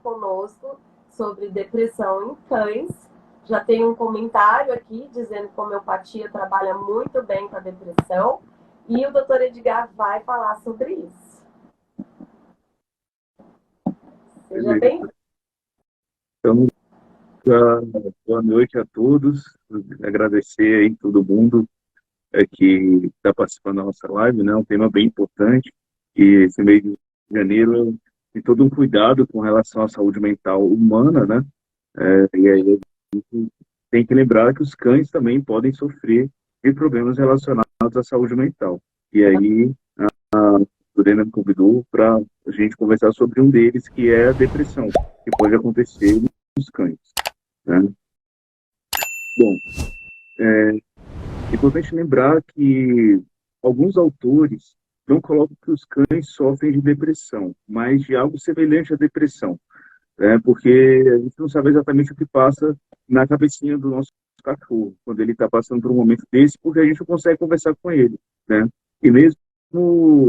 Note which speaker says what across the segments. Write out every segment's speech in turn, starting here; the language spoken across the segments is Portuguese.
Speaker 1: conosco sobre depressão em cães. Já tem um comentário aqui dizendo que a homeopatia trabalha muito bem com a depressão e o Dr. Edgar vai falar sobre isso. Seja bem-vindo.
Speaker 2: Então, boa noite a todos. Agradecer aí todo mundo que está participando da nossa live, né? Um tema bem importante. E esse mês de janeiro tem todo um cuidado com relação à saúde mental humana, né? E aí a gente tem que lembrar que os cães também podem sofrer de problemas relacionados à saúde mental. E aí a Lorena me convidou para a gente conversar sobre um deles, que é a depressão, que pode acontecer nos cães, né? Bom, é importante lembrar que alguns autores não colocam que os cães sofrem de depressão, mas de algo semelhante à depressão, né? Porque a gente não sabe exatamente o que passa na cabecinha do nosso cachorro, quando ele está passando por um momento desse, porque a gente não consegue conversar com ele, né? E mesmo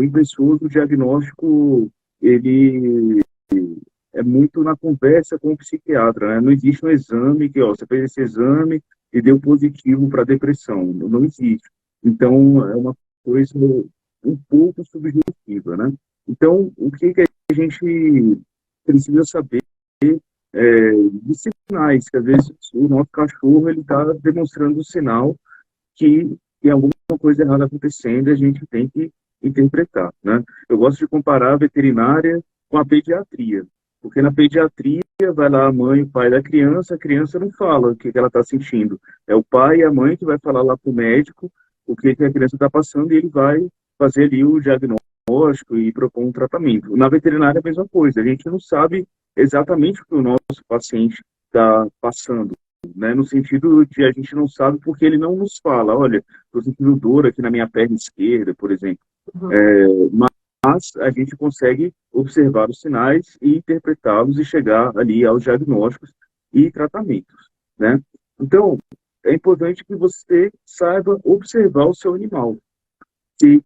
Speaker 2: em pessoas, o diagnóstico, ele é muito na conversa com o psiquiatra, né? Não existe um exame que, ó, você fez esse exame e deu positivo para depressão. Não existe. Então, é uma coisa um pouco subjetiva, né? Então, o que a gente precisa saber de sinais, que às vezes o nosso cachorro ele está demonstrando um sinal que tem alguma coisa errada acontecendo e a gente tem que interpretar, né? Eu gosto de comparar a veterinária com a pediatria, porque na pediatria vai lá a mãe e o pai da criança, a criança não fala o que ela está sentindo. É o pai e a mãe que vai falar lá para o médico o que a criança está passando e ele vai fazer ali o diagnóstico e propor um tratamento. Na veterinária é a mesma coisa, a gente não sabe exatamente o que o nosso paciente está passando, né? No sentido de a gente não sabe porque ele não nos fala, olha, estou sentindo dor aqui na minha perna esquerda, por exemplo. Mas a gente consegue observar os sinais e interpretá-los e chegar ali aos diagnósticos e tratamentos, né? Então, é importante que você saiba observar o seu animal. Se,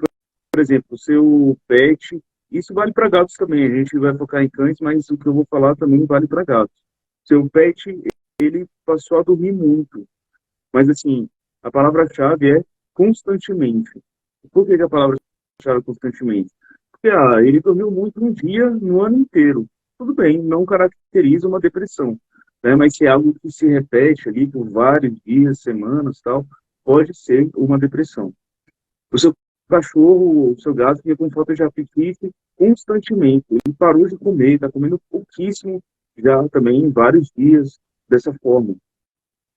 Speaker 2: por exemplo, o seu pet, isso vale para gatos também, a gente vai focar em cães, mas o que eu vou falar também vale para gatos. Seu pet, ele passou a dormir muito, mas assim, a palavra-chave é constantemente. Por que a palavra-chave é constantemente? Porque ele dormiu muito um dia no ano inteiro. Tudo bem, não caracteriza uma depressão, né? Mas se é algo que se repete ali por vários dias, semanas, tal, pode ser uma depressão. O seu cachorro, o seu gato fica com falta de apetite constantemente. Ele parou de comer, está comendo pouquíssimo já também vários dias dessa forma.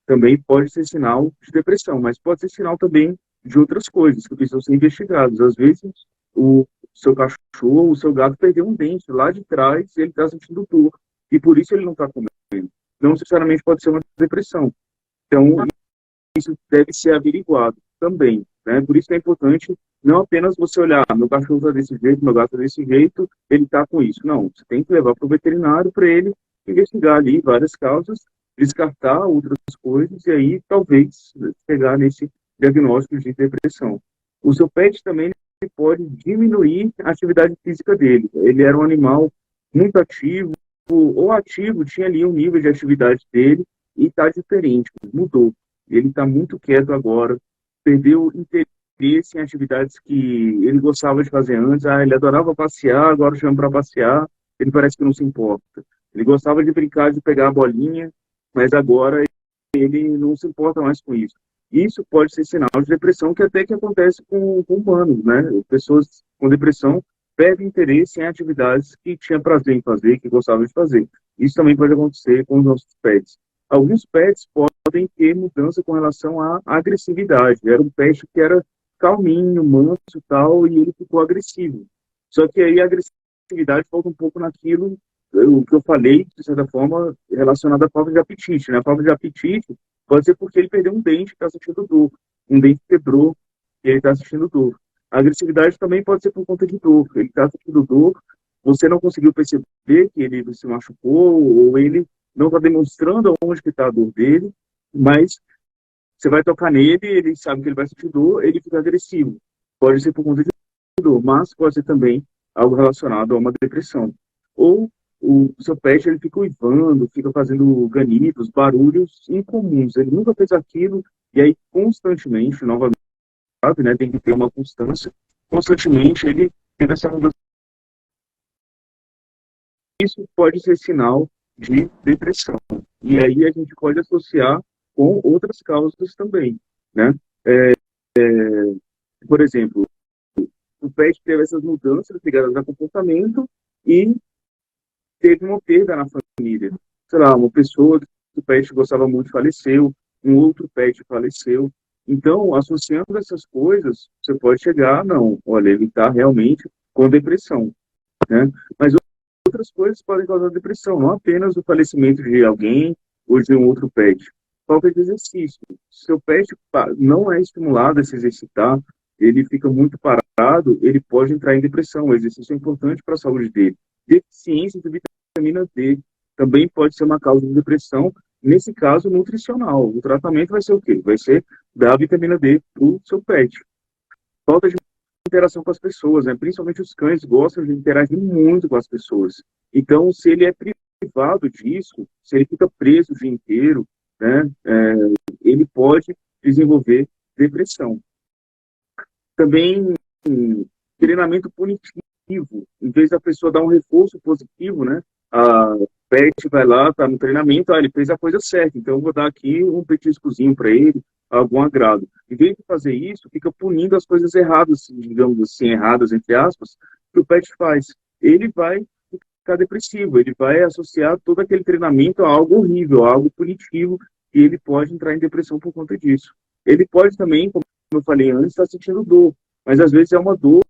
Speaker 2: Também pode ser sinal de depressão, mas pode ser sinal também de outras coisas que precisam ser investigadas. Às vezes, o seu cachorro, o seu gato perdeu um dente lá de trás e ele está sentindo dor. E por isso ele não está comendo. Não necessariamente pode ser uma depressão. Então, isso deve ser averiguado também, né? Por isso que é importante não apenas você olhar, meu cachorro está desse jeito, meu gato está desse jeito, ele está com isso. Não, você tem que levar para o veterinário para ele investigar ali várias causas, descartar outras coisas e aí talvez chegar nesse diagnóstico de depressão. O seu pet também pode diminuir a atividade física dele. Ele era um animal muito ativo, ou ativo, tinha ali um nível de atividade dele e está diferente, mudou. Ele está muito quieto agora, perdeu interesse em atividades que ele gostava de fazer antes. Ele adorava passear, agora chama para passear, ele parece que não se importa. Ele gostava de brincar, de pegar a bolinha, mas agora ele não se importa mais com isso. Isso pode ser sinal de depressão, que até que acontece com humanos, né? Pessoas com depressão perdem interesse em atividades que tinha prazer em fazer, que gostava de fazer. Isso também pode acontecer com os nossos pets. Alguns pets podem ter mudança com relação à agressividade. Era um pet que era calminho, manso e tal, e ele ficou agressivo. Só que aí a agressividade falta um pouco naquilo, o que eu falei, de certa forma, relacionado à falta de apetite, né? A falta de apetite pode ser porque ele perdeu um dente e está sentindo dor. Um dente quebrou e ele está sentindo dor. A agressividade também pode ser por conta de dor. Ele está sentindo dor, você não conseguiu perceber que ele se machucou, ou ele não está demonstrando onde que está a dor dele, mas você vai tocar nele, ele sabe que ele vai sentir dor, ele fica agressivo. Pode ser por conta de dor, mas pode ser também algo relacionado a uma depressão. Ou o seu pet ele fica uivando, fica fazendo ganidos, barulhos incomuns. Ele nunca fez aquilo, e aí constantemente, novamente, né, tem que ter uma constância, constantemente ele tem essa mudança. Isso pode ser sinal de depressão. E aí a gente pode associar com outras causas também, né? Por exemplo, o pet teve essas mudanças ligadas ao comportamento e teve uma perda na família. Sei lá, uma pessoa que o pet gostava muito faleceu, um outro pet faleceu. Então, associando essas coisas, você pode chegar, não, olha, ele está realmente com depressão, né? Mas outras coisas podem causar depressão, não apenas o falecimento de alguém ou de um outro pet. Falta de exercício. Se seu pet não é estimulado a se exercitar, ele fica muito parado, ele pode entrar em depressão. O exercício é importante para a saúde dele. Deficiência de vitamina D também pode ser uma causa de depressão, nesse caso nutricional. O tratamento vai ser o quê? Vai ser dar vitamina D para o seu pet. Falta de interação com as pessoas, né? Principalmente os cães gostam de interagir muito com as pessoas. Então, se ele é privado disso, se ele fica preso o dia inteiro, né, ele pode desenvolver depressão. Também treinamento punitivo, em vez da pessoa dar um reforço positivo, né, a pet vai lá, tá no treinamento, ele fez a coisa certa, então eu vou dar aqui um petiscozinho para ele, algum agrado. Em vez de fazer isso, fica punindo as coisas erradas, digamos assim, erradas, entre aspas, que o pet faz. Ele vai ficar depressivo, ele vai associar todo aquele treinamento a algo horrível, a algo punitivo, e ele pode entrar em depressão por conta disso. Ele pode também, como eu falei antes, estar sentindo dor, mas às vezes é uma dor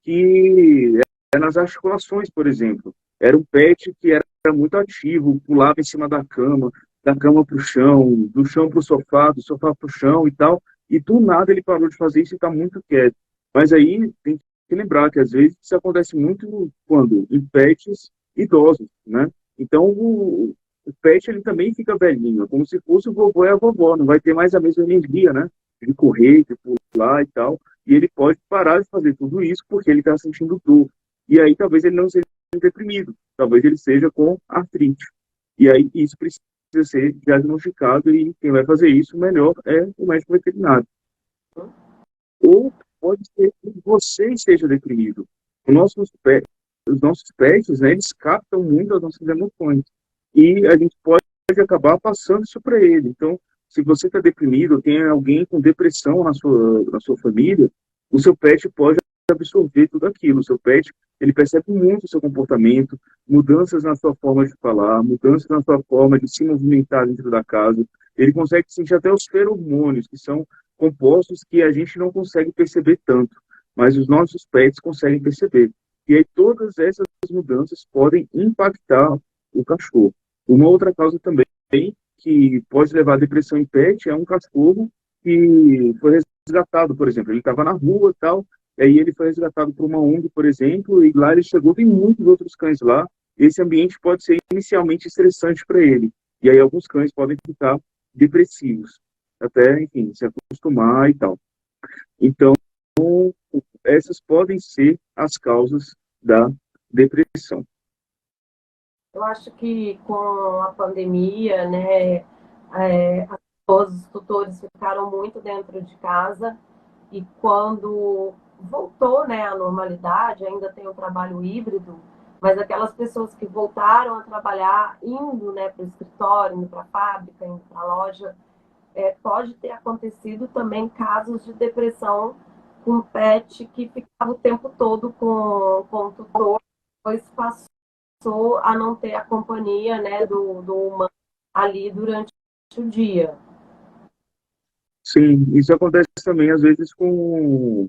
Speaker 2: que é nas articulações, por exemplo. Era um pet que era muito ativo, pulava em cima da cama para o chão, do chão para o sofá, do sofá para o chão e tal, e do nada ele parou de fazer isso e está muito quieto. Mas aí tem que lembrar que às vezes isso acontece muito quando em pets idosos, né? Então o pet ele também fica velhinho, como se fosse o vovô e a vovó, não vai ter mais a mesma energia, né? De correr, de pular e tal, e ele pode parar de fazer tudo isso porque ele está sentindo dor. E aí talvez ele não seja deprimido, talvez ele seja com artrite. E aí isso precisa ser diagnosticado e quem vai fazer isso melhor é o médico veterinário. Ou pode ser que você esteja deprimido. Os nossos pets, né, eles captam muito as nossas emoções. E a gente pode acabar passando isso para ele. Então, se você está deprimido, tem alguém com depressão na sua família, o seu pet pode absorver tudo aquilo. O seu pet, ele percebe muito o seu comportamento, mudanças na sua forma de falar, mudanças na sua forma de se movimentar dentro da casa. Ele consegue sentir até os feromônios, que são compostos que a gente não consegue perceber tanto, mas os nossos pets conseguem perceber. E aí todas essas mudanças podem impactar o cachorro. Uma outra causa também que pode levar à depressão em pet é um cachorro que foi resgatado, por exemplo. Ele estava na rua e tal, e aí ele foi resgatado por uma ONG, por exemplo, e lá ele chegou, tem muitos outros cães lá. Esse ambiente pode ser inicialmente estressante para ele. E aí alguns cães podem ficar depressivos, até, enfim, se acostumar e tal. Então, essas podem ser as causas da depressão.
Speaker 1: Eu acho que com a pandemia, né, os tutores ficaram muito dentro de casa e quando voltou, né, à normalidade, ainda tem o trabalho híbrido, mas aquelas pessoas que voltaram a trabalhar indo, né, para o escritório, indo para a fábrica, indo para a loja, pode ter acontecido também casos de depressão com pet que ficava o tempo todo com o tutor, depois passou a não ter a companhia, né, do humano ali durante o dia.
Speaker 2: Sim, isso acontece também às vezes com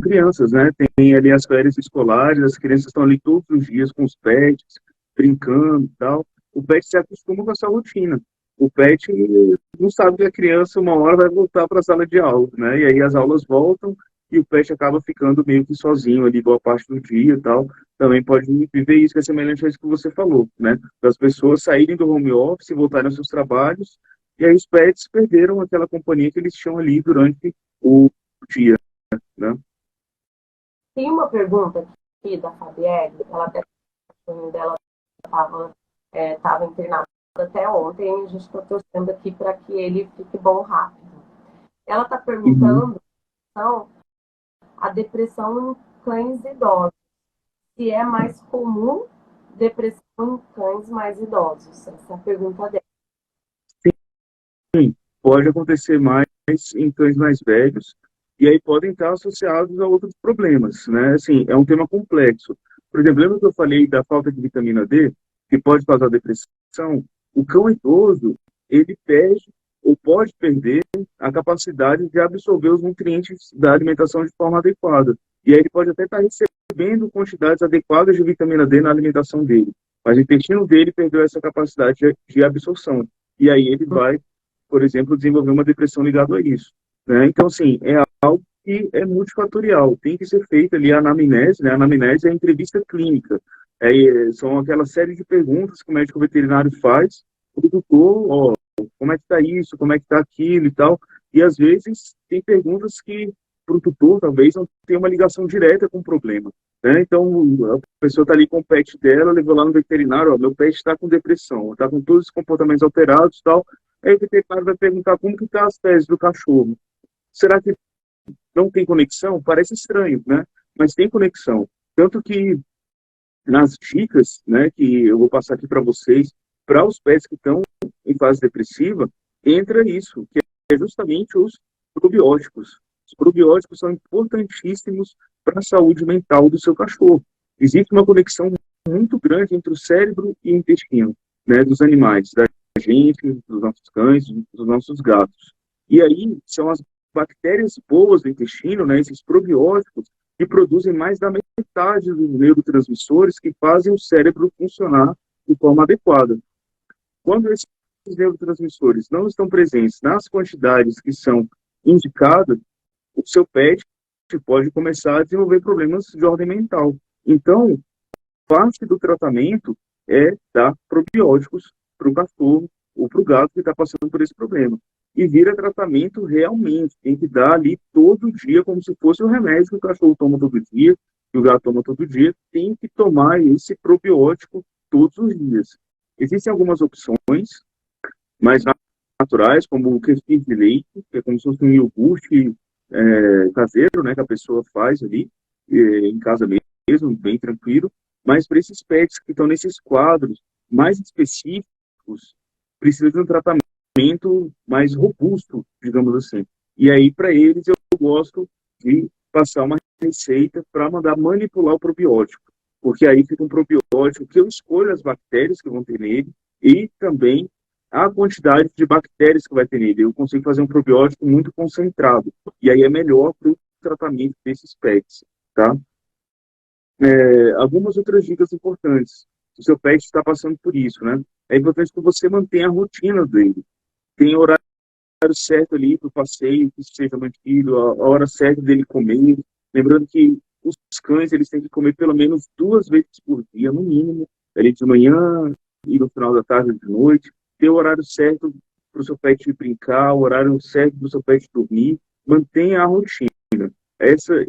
Speaker 2: crianças, né? Tem ali as férias escolares, as crianças estão ali todos os dias com os pets, brincando e tal. O pet se acostuma com essa rotina. O pet não sabe que a criança uma hora vai voltar para a sala de aula, né? E aí as aulas voltam e o pet acaba ficando meio que sozinho ali boa parte do dia e tal. Também pode viver isso, que é semelhante a isso que você falou, né? Das pessoas saírem do home office, voltarem aos seus trabalhos, e aí os pets perderam aquela companhia que eles tinham ali durante o dia, né?
Speaker 1: Tem uma pergunta aqui da Fabielle, ela até dela estava internado até ontem, a gente está torcendo aqui para que ele fique bom rápido. Ela está perguntando, então, a depressão em cães idosos. Se é mais comum depressão em cães mais idosos? Essa é a pergunta dela.
Speaker 2: Sim, pode acontecer mais em cães mais velhos, e aí podem estar associados a outros problemas, né? Assim, é um tema complexo. Por exemplo, lembra que eu falei da falta de vitamina D, que pode causar depressão? O cão idoso, ele perde ou pode perder a capacidade de absorver os nutrientes da alimentação de forma adequada. E aí ele pode até estar recebendo quantidades adequadas de vitamina D na alimentação dele, mas o intestino dele perdeu essa capacidade de absorção. E aí ele vai, por exemplo, desenvolver uma depressão ligada a isso, né? Então, assim, é algo que é multifatorial, tem que ser feita ali a anamnese, né? A anamnese é a entrevista clínica, são aquela série de perguntas que o médico veterinário faz para o doutor, ó, como é que está isso, como é que está aquilo e tal, e às vezes tem perguntas que para o tutor talvez não tenha uma ligação direta com o problema, né? Então, a pessoa está ali com o pet dela, levou lá no veterinário, ó, meu pet está com depressão, está com todos os comportamentos alterados e tal. Aí o veterinário vai perguntar como que está as fezes do cachorro. Será que não tem conexão? Parece estranho, né? Mas tem conexão. Tanto que nas dicas, né, que eu vou passar aqui para vocês, para os pets que estão em fase depressiva, entra isso, que é justamente os probióticos. Os probióticos são importantíssimos para a saúde mental do seu cachorro. Existe uma conexão muito grande entre o cérebro e o intestino, né, dos animais, da gente, dos nossos cães, dos nossos gatos. E aí são as bactérias boas do intestino, né, esses probióticos, que produzem mais da metade dos neurotransmissores que fazem o cérebro funcionar de forma adequada. Quando esses neurotransmissores não estão presentes nas quantidades que são indicadas, o seu pet pode começar a desenvolver problemas de ordem mental. Então, parte do tratamento é dar probióticos para o cachorro ou para o gato que está passando por esse problema. E vira tratamento realmente. Tem que dar ali todo dia, como se fosse um remédio que o cachorro toma todo dia, que o gato toma todo dia. Tem que tomar esse probiótico todos os dias. Existem algumas opções mais naturais, como o kefir de leite, que é como se fosse um iogurte caseiro, né, que a pessoa faz ali, em casa mesmo, bem tranquilo. Mas para esses pets que estão nesses quadros mais específicos, precisa de um tratamento mais robusto, digamos assim. E aí, para eles, eu gosto de passar uma receita para mandar manipular o probiótico, porque aí fica um probiótico que eu escolho as bactérias que vão ter nele e também a quantidade de bactérias que vai ter nele. Eu consigo fazer um probiótico muito concentrado, e aí é melhor para o tratamento desses pets, tá? Algumas outras dicas importantes. Se o seu pet está passando por isso, né? É importante que você mantenha a rotina dele. Tem horário certo ali para o passeio, que seja mantido, a hora certa dele comer. Lembrando que os cães, eles têm que comer pelo menos 2 vezes por dia, no mínimo, ali de manhã e no final da tarde e de noite. Ter o horário certo para o seu pet brincar, o horário certo para o seu pet dormir. Mantenha a rotina.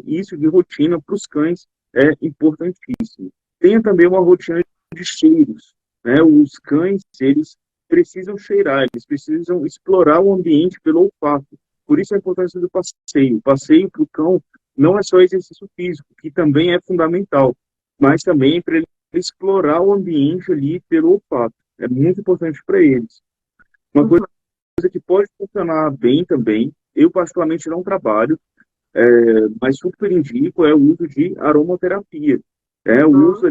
Speaker 2: Isso de rotina para os cães é importantíssimo. Tenha também uma rotina de cheiros, né? Os cães, eles precisam cheirar, eles precisam explorar o ambiente pelo olfato. Por isso a importância do passeio. O passeio para o cão não é só exercício físico, que também é fundamental, mas também para ele explorar o ambiente ali pelo olfato. É muito importante para eles. Uma coisa que pode funcionar bem também, eu particularmente não trabalho, mas super indico, é o uso de aromaterapia. O uso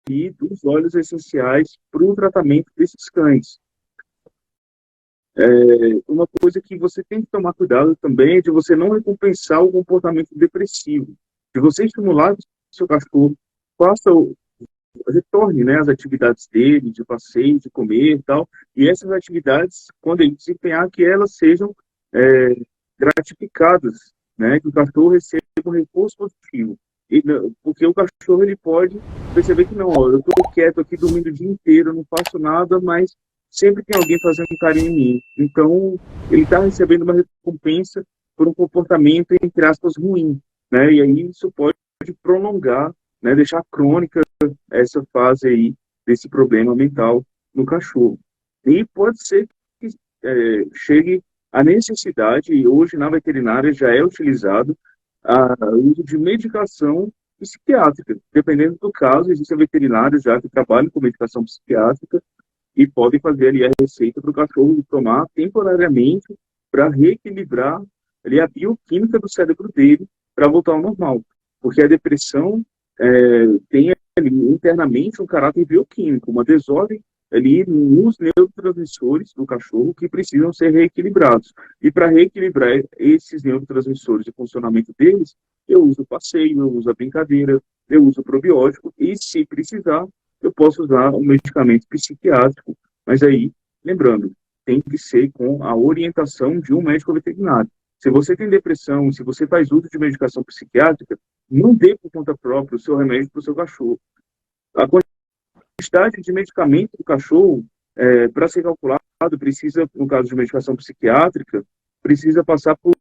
Speaker 2: ali dos óleos essenciais para o tratamento desses cães. Uma coisa que você tem que tomar cuidado também é de você não recompensar o comportamento depressivo. De você estimular o seu cachorro, retorne, né, as atividades dele, de passeio, de comer e tal. E essas atividades, quando ele desempenhar, que elas sejam gratificadas, né, que o cachorro receba um reforço positivo. Porque o cachorro, ele pode perceber que não, ó, eu estou quieto aqui dormindo o dia inteiro, não faço nada, mas sempre tem alguém fazendo um carinho em mim. Então, ele está recebendo uma recompensa por um comportamento, entre aspas, ruim, né? E aí isso pode prolongar, né, deixar crônica essa fase aí desse problema mental no cachorro. E pode ser que chegue a necessidade, e hoje na veterinária já é utilizado, o uso de medicação psiquiátrica. Dependendo do caso, existem veterinários já que trabalham com medicação psiquiátrica e podem fazer ali a receita para o cachorro tomar temporariamente para reequilibrar ali a bioquímica do cérebro dele para voltar ao normal. Porque a depressão tem ali internamente um caráter bioquímico, uma desordem ali nos neurotransmissores do cachorro que precisam ser reequilibrados. E para reequilibrar esses neurotransmissores e o funcionamento deles, eu uso o passeio, eu uso a brincadeira, eu uso o probiótico e, se precisar, eu posso usar um medicamento psiquiátrico, mas aí, lembrando, tem que ser com a orientação de um médico veterinário. Se você tem depressão, se você faz uso de medicação psiquiátrica, não dê por conta própria o seu remédio para o seu cachorro. A quantidade de medicamento do cachorro, para ser calculado, precisa, no caso de medicação psiquiátrica, precisa passar por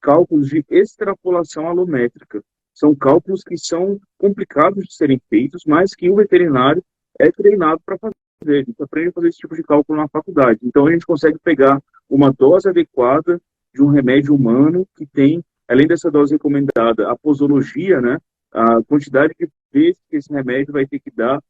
Speaker 2: cálculos de extrapolação alométrica. São cálculos que são complicados de serem feitos, mas que o veterinário é treinado para fazer. A gente aprende a fazer esse tipo de cálculo na faculdade. Então, a gente consegue pegar uma dose adequada de um remédio humano que tem, além dessa dose recomendada, a posologia, né, a quantidade de vezes que esse remédio vai ter que dar,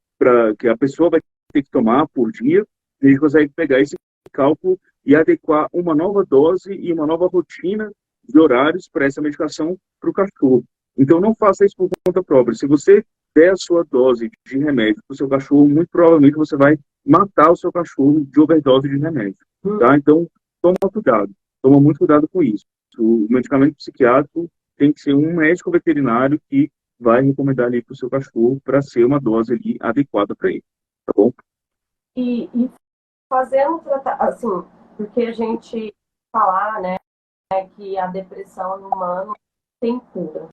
Speaker 2: que a pessoa vai ter que tomar por dia, a gente consegue pegar esse cálculo e adequar uma nova dose e uma nova rotina de horários para essa medicação para o cachorro. Então, não faça isso por conta própria. Se você der a sua dose de remédio para o seu cachorro, muito provavelmente você vai matar o seu cachorro de overdose de remédio. Tá? Então, toma cuidado. Toma muito cuidado com isso. O medicamento psiquiátrico tem que ser um médico veterinário que vai recomendar ali para o seu cachorro para ser uma dose ali adequada para ele. Tá bom?
Speaker 1: E fazendo assim, porque a gente falar, né, que a depressão no humano tem cura.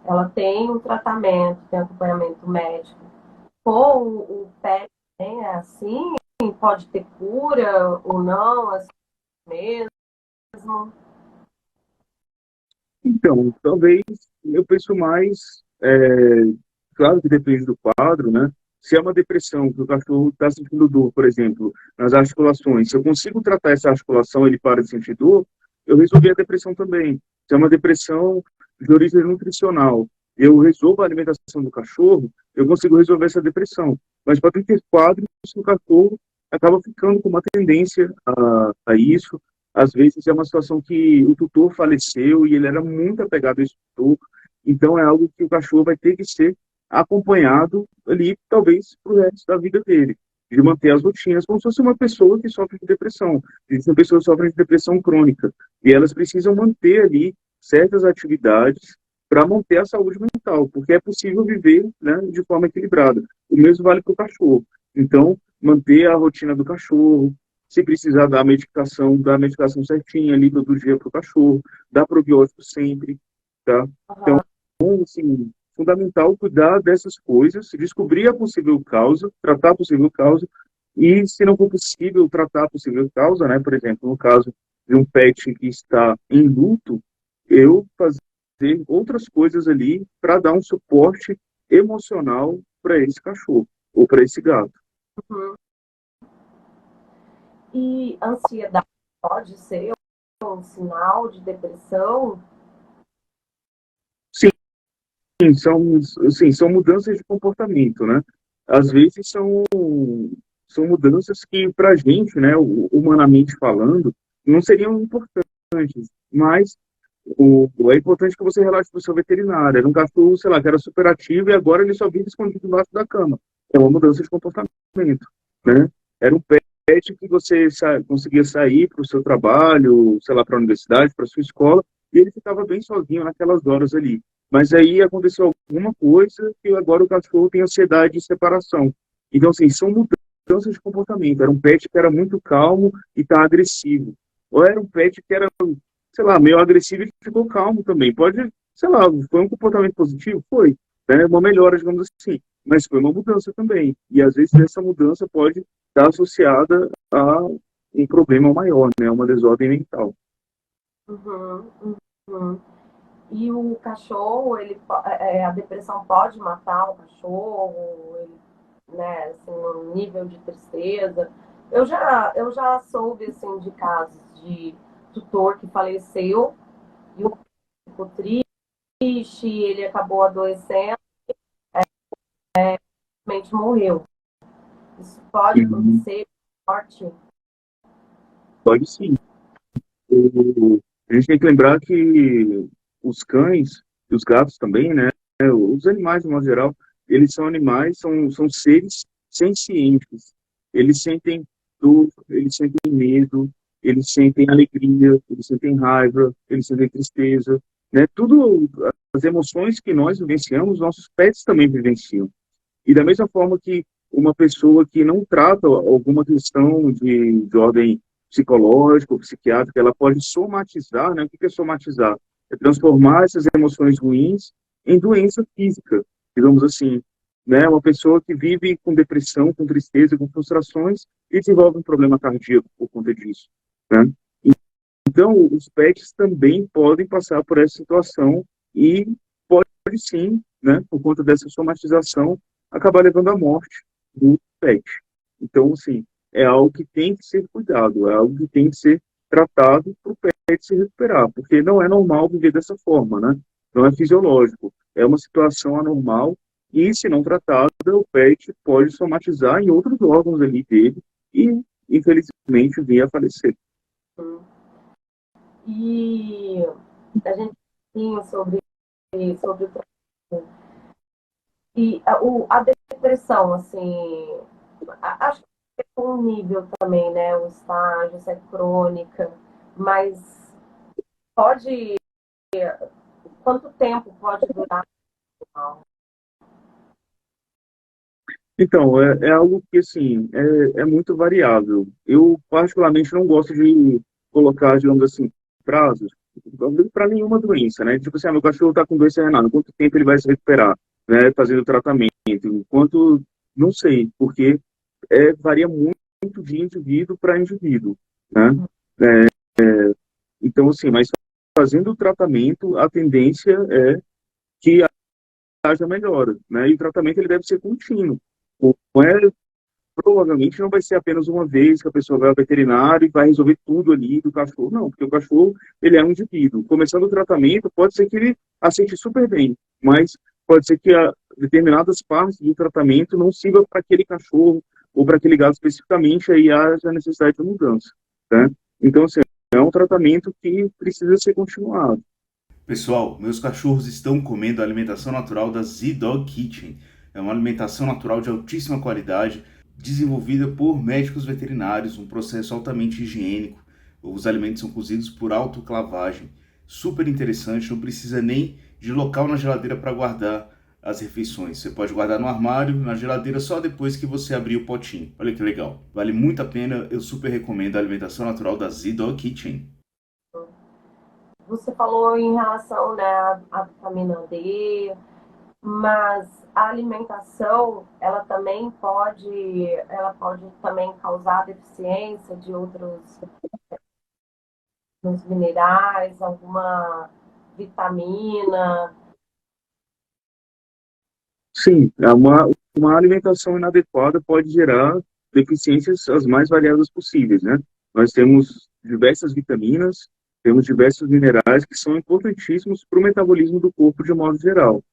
Speaker 1: Ela tem um tratamento, tem acompanhamento médico. Com o pet, é assim, pode ter cura ou não, assim mesmo.
Speaker 2: Então, talvez eu penso mais, claro que depende do quadro, né? Se é uma depressão, que o cachorro está sentindo dor, por exemplo, nas articulações, se eu consigo tratar essa articulação, ele para de sentir dor, eu resolvi a depressão também. Se é uma depressão de origem nutricional, eu resolvo a alimentação do cachorro, eu consigo resolver essa depressão. Mas pode ter quadros que o cachorro acaba ficando com uma tendência a isso. Às vezes é uma situação que o tutor faleceu e ele era muito apegado a esse tutor, então é algo que o cachorro vai ter que ser acompanhado ali, talvez, para o resto da vida dele, de manter as rotinas, como se fosse uma pessoa que sofre de depressão. Existem pessoas que sofrem de depressão crônica, e elas precisam manter ali certas atividades para manter a saúde mental, porque é possível viver, né, de forma equilibrada. O mesmo vale para o cachorro. Então, manter a rotina do cachorro, se precisar dar a medicação certinha ali todo dia para o cachorro, dar probiótico sempre, tá? Então, assim, fundamental cuidar dessas coisas, descobrir a possível causa, tratar a possível causa, e se não for possível tratar a possível causa, né, por exemplo, no caso de um pet que está em luto, eu fazer outras coisas ali para dar um suporte emocional para esse cachorro ou para esse gato.
Speaker 1: Uhum. E ansiedade pode ser um sinal de depressão?
Speaker 2: Sim, são mudanças de comportamento, né? Às vezes são mudanças que, para a gente, né, humanamente falando, não seriam importantes, mas é importante que você relate para o seu veterinário. Era um cachorro, sei lá, que era super ativo e agora ele só vive escondido embaixo da cama. É uma mudança de comportamento, né? Era um pet que você conseguia sair para o seu trabalho, sei lá, para a universidade, para a sua escola, e ele ficava bem sozinho naquelas horas ali. Mas aí aconteceu alguma coisa que agora o cachorro tem ansiedade de separação. Então, assim, são mudanças de comportamento. Era um pet que era muito calmo e está agressivo. Ou era um pet que era, sei lá, meio agressivo e ficou calmo também. Pode, sei lá, foi um comportamento positivo? Foi. Né? Uma melhora, digamos assim. Mas foi uma mudança também. E às vezes essa mudança pode estar associada a um problema maior, né? Uma desordem mental.
Speaker 1: Uhum, uhum. E o cachorro, a depressão pode matar o cachorro? né, assim, um nível de tristeza. Eu já soube, assim, de casos de tutor que faleceu e o ficou triste, ele acabou adoecendo, realmente morreu. Isso pode
Speaker 2: Uhum.
Speaker 1: acontecer, morte.
Speaker 2: Pode sim. A gente tem que lembrar que os cães e os gatos também, né? Os animais, de modo geral, eles são animais, são seres sencientes. Eles sentem dor, eles sentem medo, eles sentem alegria, eles sentem raiva, eles sentem tristeza, né? Tudo, as emoções que nós vivenciamos, nossos pets também vivenciam. E da mesma forma que uma pessoa que não trata alguma questão de ordem psicológica ou psiquiátrica, ela pode somatizar, né? O que é somatizar? É transformar essas emoções ruins em doença física, digamos assim. Né? Uma pessoa que vive com depressão, com tristeza, com frustrações e desenvolve um problema cardíaco por conta disso. Né? Então, os pets também podem passar por essa situação e pode sim, né, por conta dessa somatização, acabar levando à morte do pet. Então, assim, é algo que tem que ser cuidado, é algo que tem que ser tratado para o pet se recuperar, porque não é normal viver dessa forma, né? Não é fisiológico, é uma situação anormal e, se não tratada, o pet pode somatizar em outros órgãos ali dele e, infelizmente, vir a falecer.
Speaker 1: E a gente tinha sobre o e a depressão, assim, acho que é um nível também, né? O estágio, se é crônica, mas pode. Quanto tempo pode durar?
Speaker 2: Então, é algo que, assim, é muito variável. Eu, particularmente, não gosto de colocar, digamos assim, prazos para nenhuma doença, né? Tipo assim, meu cachorro está com doença renal, quanto tempo ele vai se recuperar, né? Fazendo tratamento, enquanto, não sei, porque varia muito de indivíduo para indivíduo, né? Então, assim, mas fazendo o tratamento, a tendência é que haja melhora, né? E o tratamento ele deve ser contínuo. Não é provavelmente não vai ser apenas uma vez que a pessoa vai ao veterinário e vai resolver tudo ali do cachorro. Não, porque o cachorro, ele é um indivíduo. Começando o tratamento, pode ser que ele aceite super bem, mas pode ser que determinadas partes do tratamento não sirva para aquele cachorro ou para aquele gato especificamente, aí haja necessidade de mudança, né? Então, assim, é um tratamento que precisa ser continuado.
Speaker 3: Pessoal, meus cachorros estão comendo a alimentação natural da Z-Dog Kitchen. É uma alimentação natural de altíssima qualidade, desenvolvida por médicos veterinários, um processo altamente higiênico. Os alimentos são cozidos por autoclavagem. Super interessante, não precisa nem de local na geladeira para guardar as refeições. Você pode guardar no armário, na geladeira, só depois que você abrir o potinho. Olha que legal. Vale muito a pena, eu super recomendo a alimentação natural da Z-Dog Kitchen.
Speaker 1: Você falou em relação, né, à vitamina D, mas a alimentação, ela pode também causar deficiência de outros nos minerais, alguma vitamina.
Speaker 2: Sim, uma alimentação inadequada pode gerar deficiências as mais variadas possíveis, né? Nós temos diversas vitaminas, temos diversos minerais que são importantíssimos para o metabolismo do corpo de modo geral.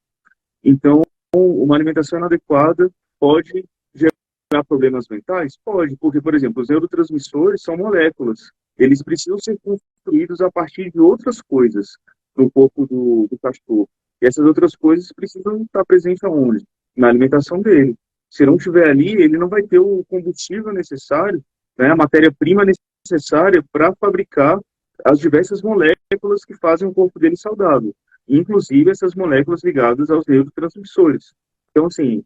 Speaker 2: Então, uma alimentação inadequada pode gerar problemas mentais? Pode, porque, por exemplo, os neurotransmissores são moléculas. Eles precisam ser construídos a partir de outras coisas no corpo do cachorro. E essas outras coisas precisam estar presentes aonde? Na alimentação dele. Se não tiver ali, ele não vai ter o combustível necessário, né, a matéria-prima necessária para fabricar as diversas moléculas que fazem o corpo dele saudável, inclusive essas moléculas ligadas aos neurotransmissores. Então, assim,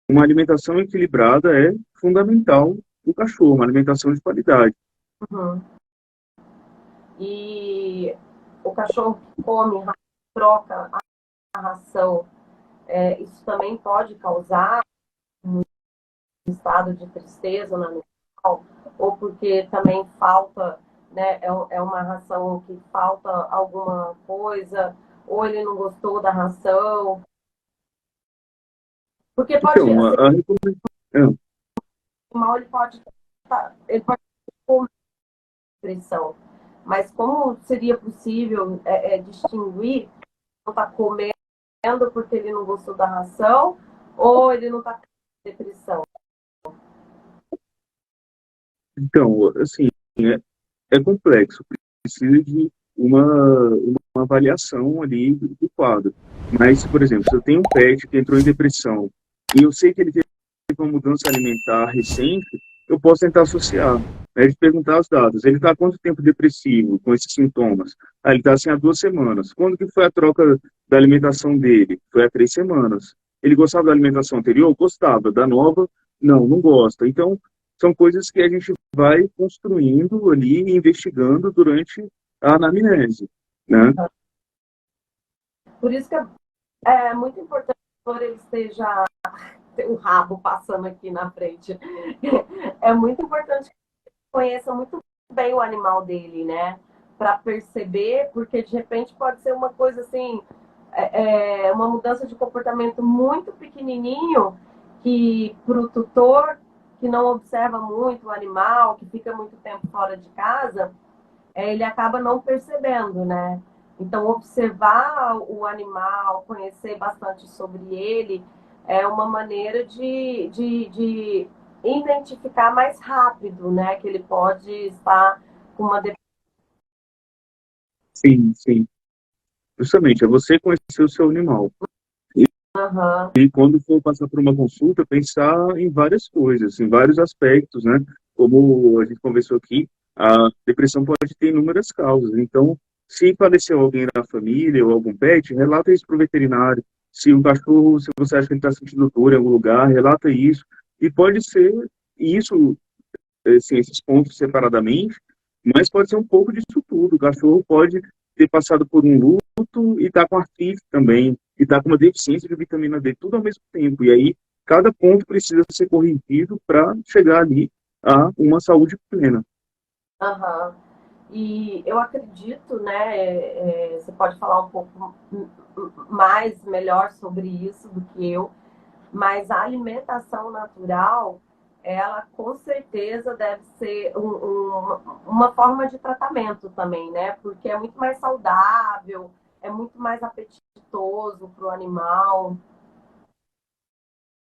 Speaker 2: uma alimentação equilibrada é fundamental no cachorro, uma alimentação de qualidade.
Speaker 1: Uhum. E o cachorro que come, troca a ração, isso também pode causar um estado de tristeza no animal, ou porque também falta, né, é uma ração que falta alguma coisa, ou ele não gostou da ração. Porque pode,
Speaker 2: Então,
Speaker 1: assim,
Speaker 2: Ah,
Speaker 1: animal ele pode ter depressão, mas como seria possível distinguir se não está comendo porque ele não gostou da ração ou ele não está com depressão?
Speaker 2: então, assim, é complexo, precisa de uma avaliação ali do quadro. Mas, por exemplo, se eu tenho um pet que entrou em depressão e eu sei que ele teve uma mudança alimentar recente, eu posso tentar associar, né, de perguntar os dados. Ele está há quanto tempo depressivo com esses sintomas? Ah, ele está assim há 2 semanas. Quando que foi a troca da alimentação dele? Foi há 3 semanas. Ele gostava da alimentação anterior? Gostava. Da nova? Não, não gosta. Então, são coisas que a gente vai construindo ali, investigando durante a anamnese, né?
Speaker 1: Por isso que é muito importante que ele esteja o rabo passando aqui na frente. É muito importante que ele conheça muito bem o animal dele, né? Para perceber, porque de repente pode ser uma coisa assim, uma mudança de comportamento muito pequenininho que para o tutor que não observa muito o animal, que fica muito tempo fora de casa, ele acaba não percebendo, né? Então, observar o animal, conhecer bastante sobre ele, é uma maneira de identificar mais rápido, né? Que ele pode estar com uma depressão.
Speaker 2: Sim, sim. Justamente, é você conhecer o seu animal.
Speaker 1: Uhum.
Speaker 2: E quando for passar por uma consulta, pensar em várias coisas, em vários aspectos, né? Como a gente conversou aqui, a depressão pode ter inúmeras causas. Então, se faleceu alguém da família ou algum pet, relata isso para o veterinário. Se um cachorro, se você acha que ele está sentindo dor em algum lugar, relata isso. E pode ser isso, assim, esses pontos separadamente, mas pode ser um pouco disso tudo. O cachorro pode ter passado por um luto e está com artrite também, e está com uma deficiência de vitamina D, tudo ao mesmo tempo. E aí, cada ponto precisa ser corrigido para chegar ali a uma saúde plena.
Speaker 1: Uhum. E eu acredito, né? Você pode falar um pouco mais, melhor sobre isso do que eu, mas a alimentação natural, ela com certeza deve ser uma forma de tratamento também, né? Porque é muito mais saudável, é muito mais apetitoso para o animal.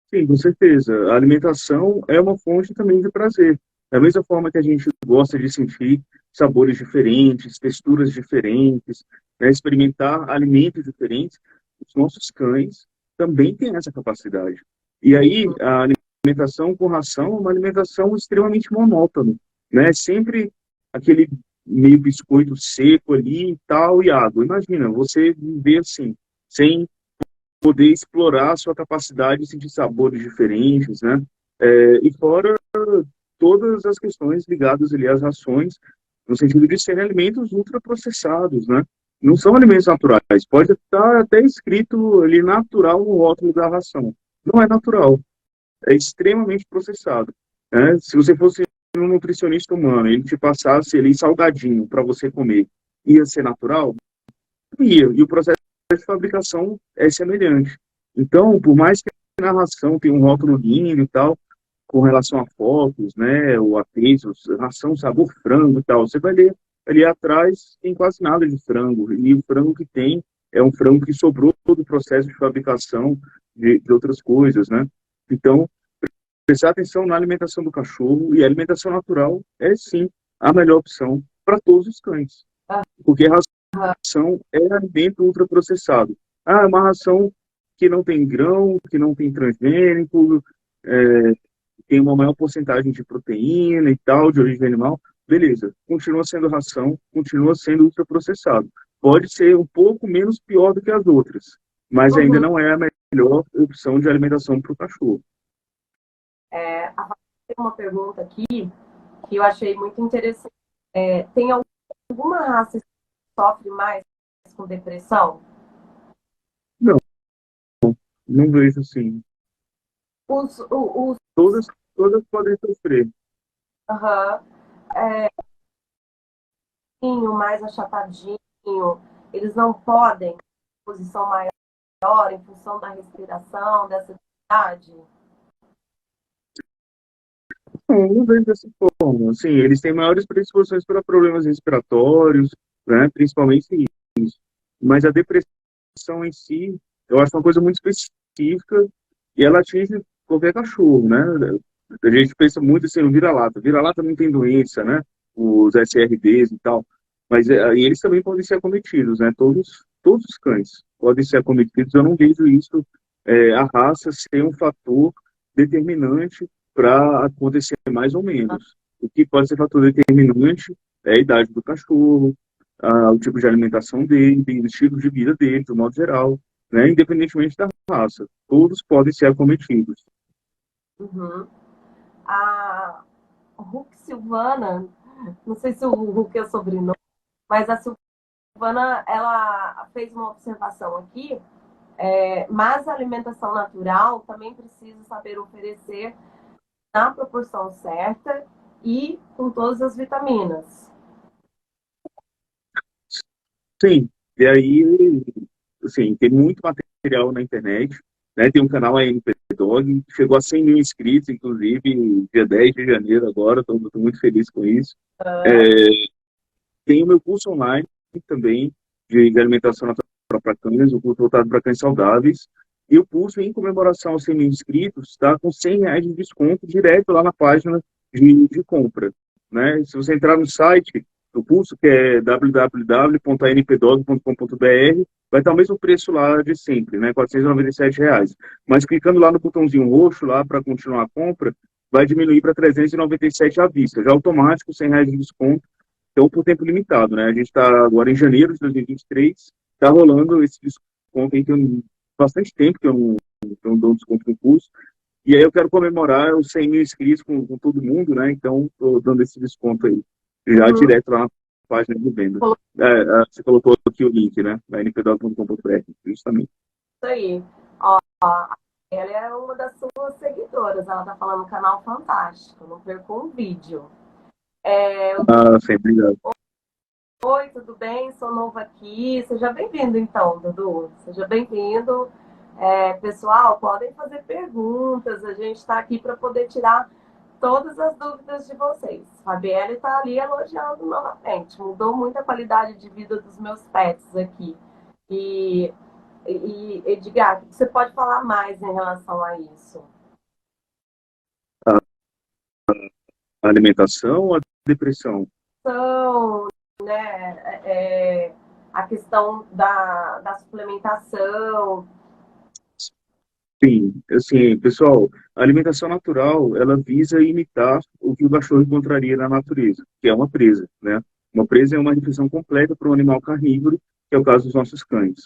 Speaker 2: Sim, com certeza. A alimentação é uma fonte também de prazer. Da mesma forma que a gente gosta de sentir sabores diferentes, texturas diferentes, né, experimentar alimentos diferentes, os nossos cães também têm essa capacidade. E aí, a alimentação com ração é uma alimentação extremamente monótona, né? Sempre aquele meio biscoito seco ali, tal, e água. Imagina, você viver assim, sem poder explorar a sua capacidade de sentir sabores diferentes, né? E fora todas as questões ligadas ali às rações, no sentido de serem alimentos ultraprocessados, né? Não são alimentos naturais. Pode estar até escrito ali natural no rótulo da ração. Não é natural. É extremamente processado, né? Se você fosse um nutricionista humano, ele te passasse ali salgadinho para você comer, ia ser natural? Ia. E o processo de fabricação é semelhante. Então, por mais que a narração tenha um rótulo lindo e tal, com relação a fotos, né, ou a textos, ração sabor frango e tal, você vai ler ali atrás, tem quase nada de frango, e o frango que tem é um frango que sobrou do processo de fabricação de outras coisas, né? Então, prestar atenção na alimentação do cachorro, e a alimentação natural é, sim, a melhor opção para todos os cães. Porque a ração é alimento ultraprocessado. Ah, é uma ração que não tem grão, que não tem transgênico, é, tem uma maior porcentagem de proteína e tal, de origem animal. Beleza, continua sendo ração, continua sendo ultraprocessado. Pode ser um pouco menos pior do que as outras, mas ainda
Speaker 1: Uhum.
Speaker 2: não é a melhor opção de alimentação para o cachorro.
Speaker 1: Tem uma pergunta aqui que eu achei muito interessante. Tem alguma raça que sofre mais com depressão?
Speaker 2: Não, não vejo assim.
Speaker 1: Os
Speaker 2: Todas, todas podem sofrer.
Speaker 1: aham, mais achatadinho, eles não podem posição maior em função da respiração, dessa atividade?
Speaker 2: Não vejo dessa forma. Assim, eles têm maiores predisposições para problemas respiratórios, né, principalmente isso. Mas a depressão em si, eu acho uma coisa muito específica e ela atinge qualquer cachorro, né? A gente pensa muito assim no vira-lata. Vira-lata não tem doença, né? Os SRDs e tal. Mas e eles também podem ser acometidos, né? Todos os cães podem ser acometidos. Eu não vejo isso, a raça ser um fator determinante para acontecer mais ou menos. O que pode ser fator determinante é a idade do cachorro, o tipo de alimentação dele, o estilo de vida dele, de um modo geral, né? Independentemente da raça. Todos podem ser acometidos.
Speaker 1: Uhum. A Hulk Silvana, não sei se o Hulk é o sobrenome, mas a Silvana, ela fez uma observação aqui, mas a alimentação natural também precisa saber oferecer na proporção certa e com todas as vitaminas.
Speaker 2: Sim, e aí, assim, tem muito material na internet, né? Tem um canal aí no Dog, chegou a 100 mil inscritos, inclusive, dia 10 de janeiro agora, estou muito feliz com isso. Tem o meu curso online também, de alimentação natural para cães, o curso voltado para cães saudáveis, e o curso, em comemoração aos 100 mil inscritos, está com R$ 100 de desconto direto lá na página de compra, né? Se você entrar no site do curso, que é www.anpdog.com.br, vai estar o mesmo preço lá de sempre, né? R$ 497. Mas clicando lá no botãozinho roxo lá para continuar a compra, vai diminuir para 397 à vista, já automático, R$ 100 de desconto. Então, por tempo limitado, né? A gente está agora em janeiro de 2023, está rolando esse desconto aí, bastante tempo que eu não dou um desconto no curso, e aí eu quero comemorar os 100 mil inscritos com todo mundo, né? Então, estou dando esse desconto aí, já direto lá na página de venda. Você colocou aqui o link, né? Na npdog.com.br, justamente.
Speaker 1: Isso aí. Ó, ela é uma das suas seguidoras, ela tá falando canal fantástico, não perco um vídeo.
Speaker 2: Sempre obrigado.
Speaker 1: Oi, tudo bem? Sou nova aqui. Seja bem-vindo, então, Dudu. Seja bem-vindo. Pessoal, podem fazer perguntas. A gente está aqui para poder tirar todas as dúvidas de vocês. Fabielle está ali elogiando novamente. Mudou muito a qualidade de vida dos meus pets aqui. E Edgar, você pode falar mais em relação a isso?
Speaker 2: A alimentação ou a depressão?
Speaker 1: Então, né, a questão da suplementação.
Speaker 2: Sim, assim, pessoal, a alimentação natural, ela visa imitar o que o cachorro encontraria na natureza, que é uma presa, né? Uma presa é uma refeição completa para um animal carnívoro, que é o caso dos nossos cães.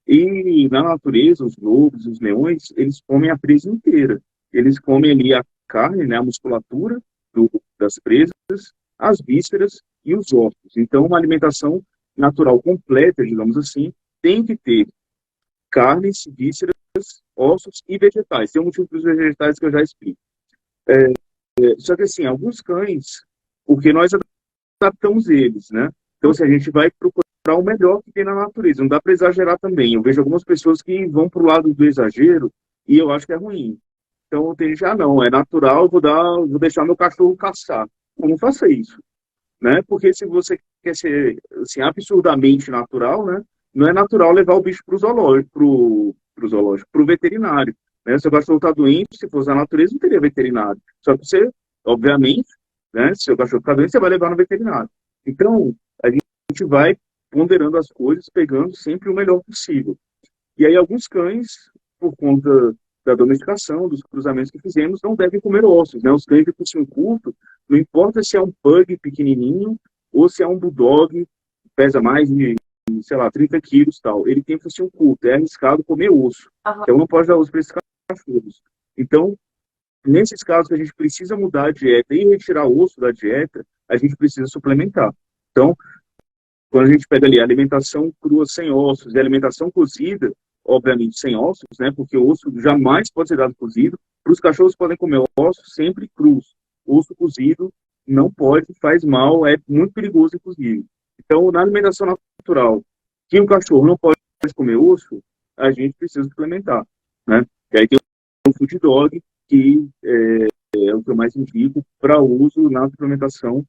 Speaker 2: E na natureza, os lobos, os leões, eles comem a presa inteira. Eles comem ali a carne, né, a musculatura das presas, as vísceras e os ossos. Então, uma alimentação natural completa, digamos assim, tem que ter carnes, vísceras, ossos e vegetais. Tem um motivo para os vegetais que eu já explico. Só que, assim, alguns cães, porque nós adaptamos eles, né? Então, se a gente vai procurar o melhor que tem na natureza, não dá para exagerar também. Eu vejo algumas pessoas que vão para o lado do exagero e eu acho que é ruim. Então, tem gente, não, é natural, vou deixar meu cachorro caçar. Não faça isso, né? Porque se você quer ser, assim, absurdamente natural, né? Não é natural levar o bicho para o zoológico, para o veterinário. Né? Se o cachorro está doente, se fosse na natureza, não teria veterinário. Só que você, obviamente, né? Se o cachorro está doente, você vai levar no veterinário. Então, a gente vai ponderando as coisas, pegando sempre o melhor possível. E aí, alguns cães, por conta da domesticação, dos cruzamentos que fizemos, não devem comer ossos. Né? Os cães de focinho curto, não importa se é um pug pequenininho ou se é um bulldog, pesa mais de, sei lá, 30 quilos e tal. Ele tem focinho curto, é arriscado comer osso. Então, não pode dar osso para esses cachorros. Então, nesses casos que a gente precisa mudar a dieta e retirar osso da dieta, a gente precisa suplementar. Então, quando a gente pega ali a alimentação crua sem ossos e a alimentação cozida, obviamente sem ossos, né? Porque o osso jamais pode ser dado cozido. Para os cachorros podem comer ossos sempre crus. Osso cozido não pode, faz mal, é muito perigoso, inclusive. Então, na alimentação natural, que o cachorro não pode comer osso, a gente precisa suplementar, né? E aí tem o food dog, que é o que eu mais indico para uso na suplementação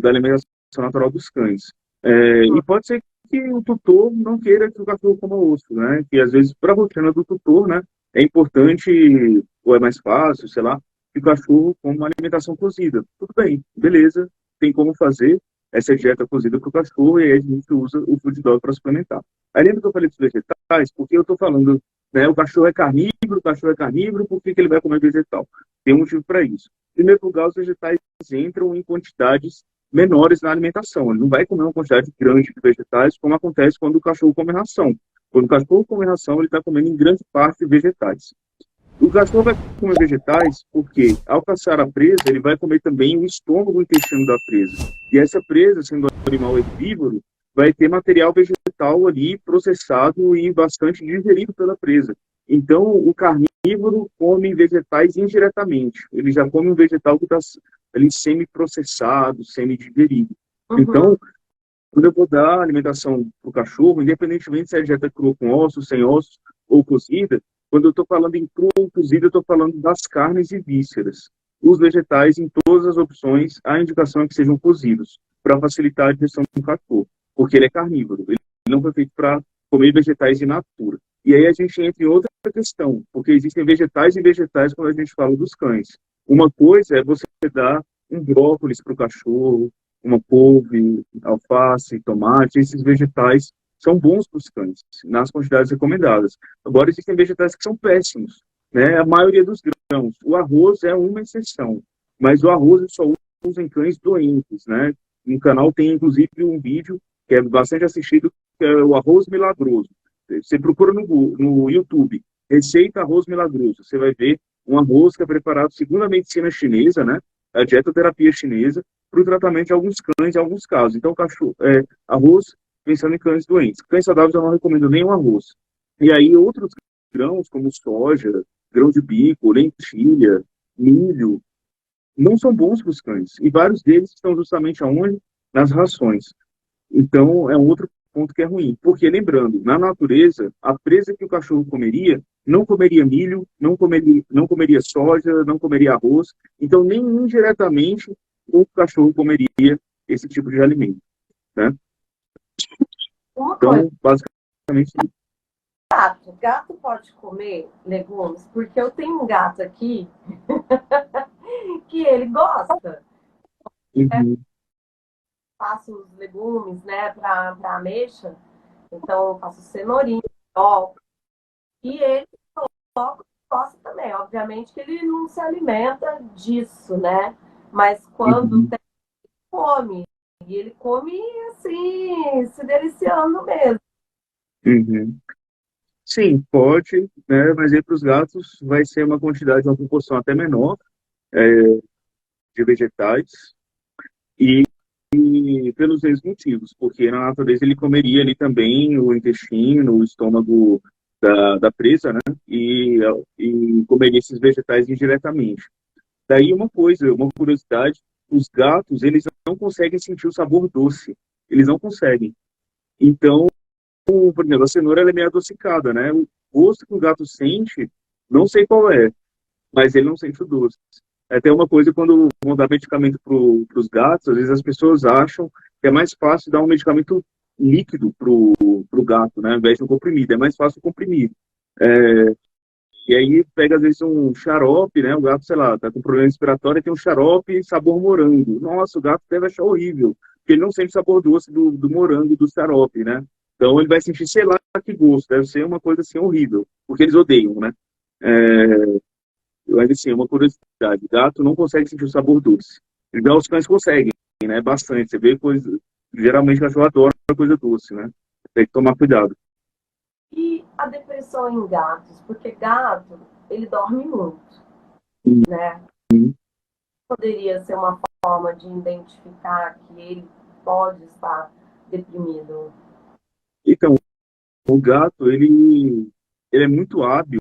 Speaker 2: da alimentação natural dos cães. E pode ser que o tutor não queira que o cachorro coma osso, né? Que às vezes, para a rotina do tutor, né, é importante, ou é mais fácil, sei lá, que o cachorro coma uma alimentação cozida. Tudo bem, beleza, tem como fazer essa dieta cozida para o cachorro, e aí a gente usa o food dog para suplementar. Aí lembra que eu falei dos vegetais? Porque eu estou falando, né, o cachorro é carnívoro, por que ele vai comer vegetal? Tem um motivo para isso. Em primeiro lugar, os vegetais entram em quantidades menores na alimentação. Ele não vai comer uma quantidade grande de vegetais, como acontece quando o cachorro come ração. Quando o cachorro come ração, ele está comendo em grande parte vegetais. O cachorro vai comer vegetais porque, ao caçar a presa, ele vai comer também o estômago e o intestino da presa. E essa presa, sendo um animal herbívoro, vai ter material vegetal ali processado e bastante digerido pela presa. Então, o carnívoro come vegetais indiretamente. Ele já come um vegetal que está ali semi-processado, semi-digerido. Então, quando eu vou dar alimentação para o cachorro, independentemente se é dieta crua com ossos, sem ossos ou cozida, quando eu estou falando em crua ou cozida, eu estou falando das carnes e vísceras. Os vegetais, em todas as opções, a indicação é que sejam cozidos, para facilitar a digestão do cachorro, porque ele é carnívoro, ele não foi feito para comer vegetais in natura. E aí a gente entra em outra questão, porque existem vegetais e vegetais quando a gente fala dos cães. Uma coisa é você dar um brócolis para o cachorro, uma couve, alface, tomate, esses vegetais são bons para os cães, nas quantidades recomendadas. Agora, existem vegetais que são péssimos, né? A maioria dos grãos. O arroz é uma exceção, mas o arroz eu só uso em cães doentes, né? No canal tem, inclusive, um vídeo que é bastante assistido, que é o arroz milagroso. Você procura no YouTube, receita arroz milagroso. Você vai ver um arroz que é preparado segundo a medicina chinesa, né? A dietoterapia chinesa, para o tratamento de alguns cães, em alguns casos. Então, arroz pensando em cães doentes. Cães saudáveis eu não recomendo nenhum arroz. E aí, outros grãos, como soja, grão de bico, lentilha, milho, não são bons para os cães. E vários deles estão justamente aonde? Nas rações. Então, é um outro ponto que é ruim. Porque, lembrando, na natureza, a presa que o cachorro comeria, não comeria milho, não comeria soja, não comeria arroz. Então, nem indiretamente o cachorro comeria esse tipo de alimento, né? Então, basicamente...
Speaker 1: Gato pode comer legumes? Porque eu tenho um gato aqui que ele gosta. Faço os legumes, né, para ameixa. Então, eu faço cenourinha, ó. E ele gosta também. Obviamente que ele não se alimenta disso, né? Mas quando tem, come. E ele come, assim, se deliciando mesmo.
Speaker 2: Sim, pode, né? Mas aí para os gatos vai ser uma quantidade, uma proporção até menor de vegetais e pelos mesmos motivos, porque na natureza ele comeria ali também o intestino, o estômago da presa, né? E comeria esses vegetais indiretamente. Daí uma curiosidade, os gatos, eles não conseguem sentir o sabor doce. Eles não conseguem. Então, por exemplo, a cenoura ela é meio adocicada, né? O gosto que o gato sente, não sei qual é, mas ele não sente o doce. Até uma coisa, quando vão dar medicamento para os gatos, às vezes as pessoas acham que é mais fácil dar um medicamento líquido para o gato, né? Ao invés de um comprimido. É mais fácil o comprimido. E aí pega, às vezes, um xarope, né? O gato, sei lá, tá com problema respiratório e tem um xarope sabor morango. Nossa, o gato deve achar horrível, porque ele não sente o sabor doce do morango, do xarope, né? Então ele vai sentir, sei lá, que gosto. Deve ser uma coisa, assim, horrível, porque eles odeiam, né? Mas, assim, é uma curiosidade. O gato não consegue sentir o sabor doce. Igual os cães conseguem, né? Bastante. Você vê coisa... Geralmente o cachorro adora coisa doce, né? Tem que tomar cuidado.
Speaker 1: E a depressão em gatos? Porque gato, ele dorme muito, né? Poderia ser uma forma de identificar que ele pode estar deprimido?
Speaker 2: Então, o gato, ele é muito hábil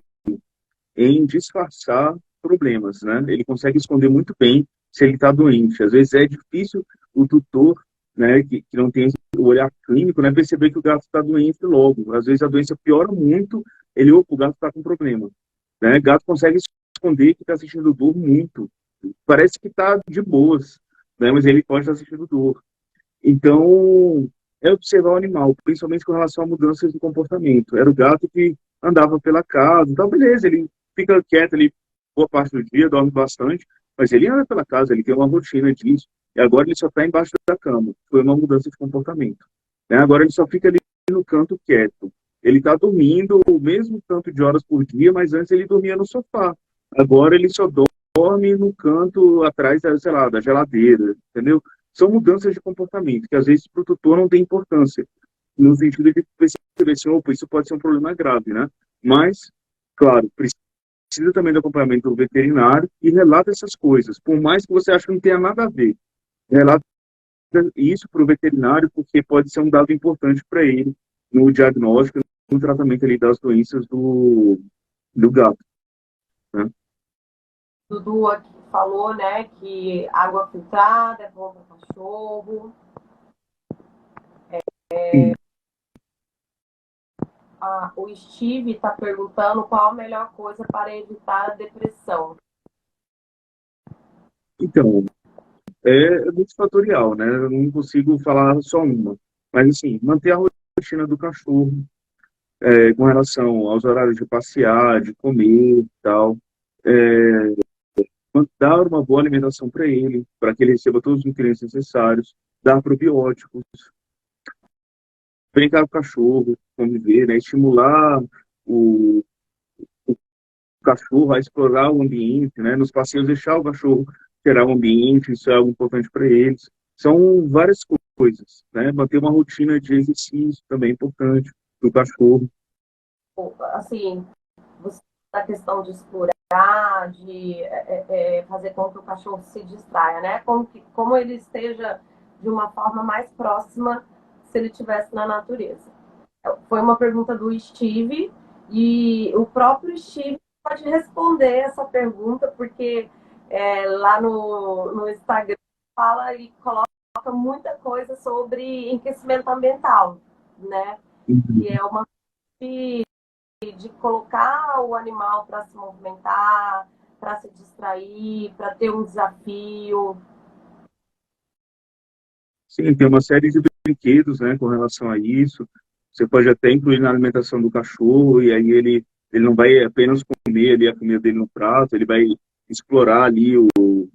Speaker 2: em disfarçar problemas, né? Ele consegue esconder muito bem se ele está doente. Às vezes é difícil o tutor, né, que não tem o olhar clínico, né, perceber que o gato está doente logo. Às vezes a doença piora muito, o gato está com problema. Né? O gato consegue esconder que está sentindo dor muito. Parece que está de boas, né? Mas ele pode estar sentindo dor. Então, é observar o animal, principalmente com relação a mudanças de comportamento. Era o gato que andava pela casa, então beleza, ele fica quieto ali boa parte do dia, dorme bastante, mas ele anda pela casa, ele tem uma rotina disso, e agora ele só está embaixo da cama. Foi uma mudança de comportamento. Né? Agora ele só fica ali no canto quieto. Ele está dormindo o mesmo tanto de horas por dia, mas antes ele dormia no sofá. Agora ele só dorme no canto atrás, sei lá, da geladeira, entendeu? São mudanças de comportamento, que às vezes para o tutor não tem importância, no sentido de perceber assim, opa, isso pode ser um problema grave, né? Mas, claro, precisa também do acompanhamento do veterinário e relata essas coisas, por mais que você ache que não tenha nada a ver. Relata isso para o veterinário, porque pode ser um dado importante para ele no diagnóstico, no tratamento ali das doenças do gato, né?
Speaker 1: Dudu aqui falou, né, que água filtrada é bom para cachorro.
Speaker 2: Sim.
Speaker 1: O Steve está perguntando qual a melhor coisa para evitar a depressão.
Speaker 2: Então, é multifatorial, né? Eu não consigo falar só uma. Mas, assim, manter a rotina do cachorro, com relação aos horários de passear, de comer e tal. Dar uma boa alimentação para ele, para que ele receba todos os nutrientes necessários. Dar probióticos. Brincar com o cachorro, conviver, né? Estimular o cachorro a explorar o ambiente, né? Nos passeios, deixar o cachorro gerar o ambiente, isso é algo importante para eles. São várias coisas, né? Manter uma rotina de exercício também é importante para o cachorro.
Speaker 1: Assim, você a questão de explorar, de fazer com que o cachorro se distraia, né? Como ele esteja de uma forma mais próxima se ele estivesse na natureza. Foi uma pergunta do Steve e o próprio Steve pode responder essa pergunta, porque lá no Instagram fala e coloca muita coisa sobre enriquecimento ambiental, né?
Speaker 2: Uhum.
Speaker 1: Que é uma de colocar o animal para se movimentar, para se distrair, para ter um desafio.
Speaker 2: Sim, tem uma série de brinquedos, né, com relação a isso. Você pode até incluir na alimentação do cachorro, e aí ele não vai apenas comer ali a comida dele no prato, ele vai explorar ali o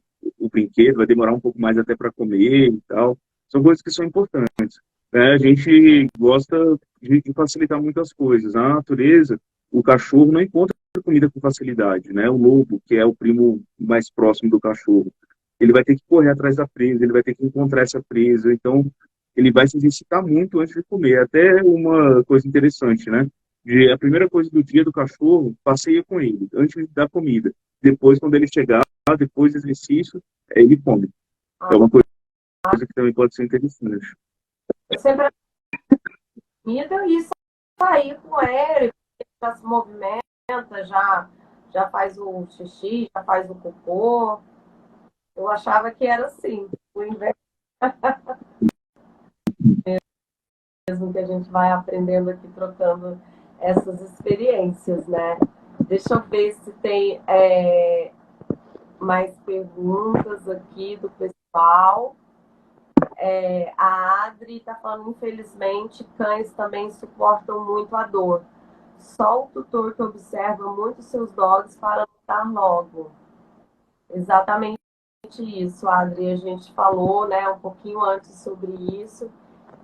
Speaker 2: brinquedo, vai demorar um pouco mais até para comer e tal. São coisas que são importantes, né? A gente gosta de facilitar muitas coisas. Na natureza, o cachorro não encontra comida com facilidade, né? O lobo, que é o primo mais próximo do cachorro, ele vai ter que correr atrás da presa, ele vai ter que encontrar essa presa, então ele vai se exercitar muito antes de comer. Até uma coisa interessante, né? A primeira coisa do dia do cachorro, passeia com ele, antes da comida. Depois, quando ele chegar, depois do exercício, ele come. É uma coisa que também pode ser interessante.
Speaker 1: Sempre comida e sair com ele, já se movimenta, já faz o xixi, já faz o cocô. Eu achava que era assim, o inverso mesmo que a gente vai aprendendo aqui, trocando essas experiências, né? Deixa eu ver se tem mais perguntas aqui do pessoal. A Adri está falando, infelizmente, cães também suportam muito a dor. Só o tutor que observa muito seus dogs para lutar logo. Exatamente isso, Adri. A gente falou, né, um pouquinho antes sobre isso.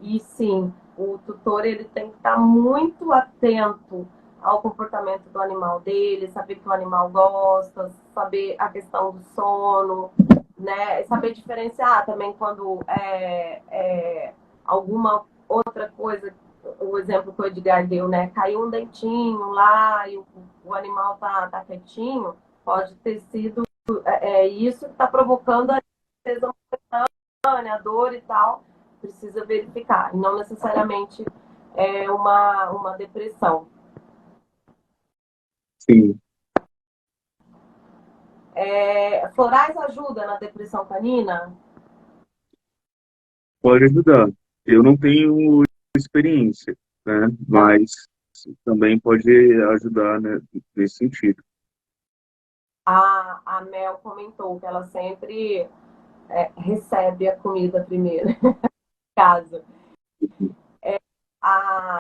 Speaker 1: E sim, o tutor ele tem que estar muito atento ao comportamento do animal dele, saber que o animal gosta, saber a questão do sono, né? Saber diferenciar também quando alguma outra coisa, o exemplo que o Edgar deu, né? Caiu um dentinho lá e o animal tá quietinho, pode ter sido isso que está provocando a tristeza momentânea, a dor e tal. Precisa verificar, e não necessariamente uma depressão.
Speaker 2: Sim.
Speaker 1: Florais ajuda na depressão canina?
Speaker 2: Pode ajudar. Eu não tenho experiência, né? Mas também pode ajudar, né, nesse sentido.
Speaker 1: A Mel comentou que ela sempre recebe a comida primeiro, em casa. A,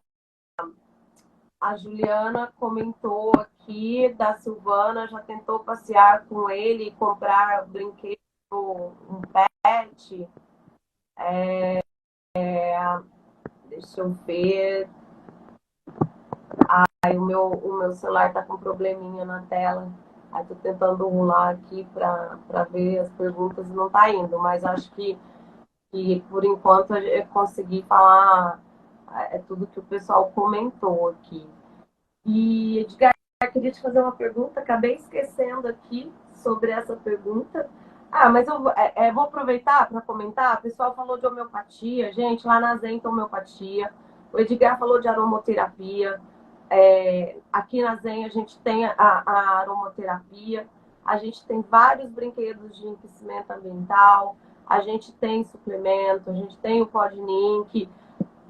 Speaker 1: a Juliana comentou aqui da Silvana, já tentou passear com ele e comprar brinquedo, um pet. Deixa eu ver. Aí o meu celular tá com um probleminha na tela. Aí tô tentando rolar aqui para ver as perguntas, não tá indo, mas acho que por enquanto eu consegui falar tudo que o pessoal comentou aqui. E, Edgar, eu queria te fazer uma pergunta, acabei esquecendo aqui sobre essa pergunta. Ah, mas eu vou aproveitar para comentar. O pessoal falou de homeopatia, gente, lá na Zen tem homeopatia. O Edgar falou de aromoterapia. Aqui na Zen a gente tem a aromaterapia, a gente tem vários brinquedos de enriquecimento ambiental, a gente tem suplemento, a gente tem o Podnin, que